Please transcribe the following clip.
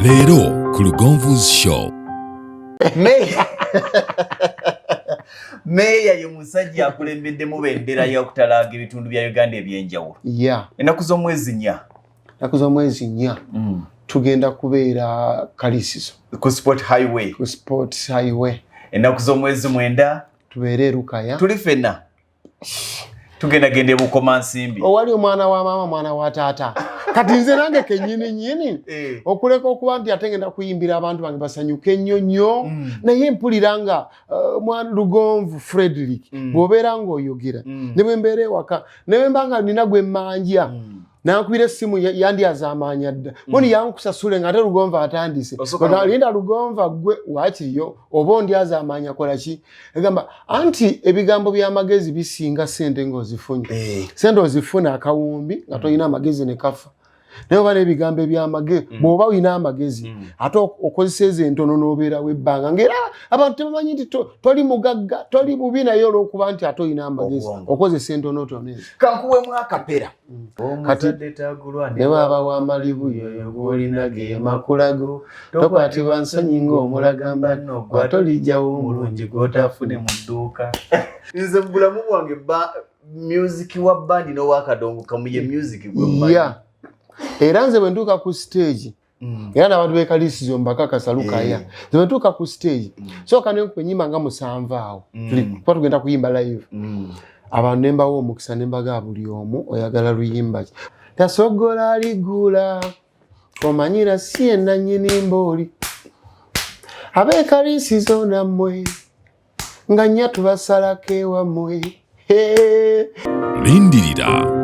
Leero ku Lugonvu'S show. Meya ye musajja akulembedde mu bendera y'okutalaaga ebitundu bya Uganda ebyenjawulo. Ennaku z'omwezi 4. Ennaku z'omwezi 4. Tugenda kubeera Kalisizo. Ku Sport Highway. Ku Sport Highway. Ennaku z'omwezi 9. Tubeere e Rukaya. Tuli ffenna. Tugenda gende Bukoma Nsimbi. Owali omwana wa maama mwana wa taata. Kati nze nange kennyini okuleka okuba nti ate ngenda kuyimbira abantu bange basanyuke nnyo naye mpulira nga mwana Lugonvu Frederick bw'obeera ng'oyogera ne bwe mbeera ewaka ne bwe mba nga nina gwe mmanja nankubira essimu yandyazamaanya dda boni yankusasule nga ate Lugonvu atandise linda Lugonvu gwe waakiriyo oba ondyazamaanya kola ki egamba anti ebigambo by'amagezi bisinga ssente ng'ozifunye ssente ozifuna akawumbi nga tolina amagezi ne kafa naye oba n'ebigambo eby'amagezi bw'oba olina amagezi ate okozesa ezo entono n'obeerawo ebbanga ng'era abantu tebamanyi nti toli mugagga toli bubi naye olw'okuba nti ate olina amagezi okozesa entonotono ezo. Kankuwemu akapera. Kati ne bw'aba w'amalibu yoyo gw'olina ge makulago tokwatibwa nsonyi ng'omulagamba gwa tolijjawo omulungi gw'otafune mu dduuka. Nze mu bulamu bwange music wa bandi n'owakadongo kamuye music gwe era nze bwe ntuuka ku stage era n'abantu b'ekalisizo mbakakasa Lukaya nze bwe ntuuka ku stage sooka ne nkwenyimba nga 7 awo kuba tugenda kuyimba live abantu ne mbawa omukisa ne mbaga buli omu oyagala luyimba ki tasogola ligula omanyira si yenna nnyini mbooli ab'ekalisizo nammwe nga nnya tubasalako ewammwe Lindirira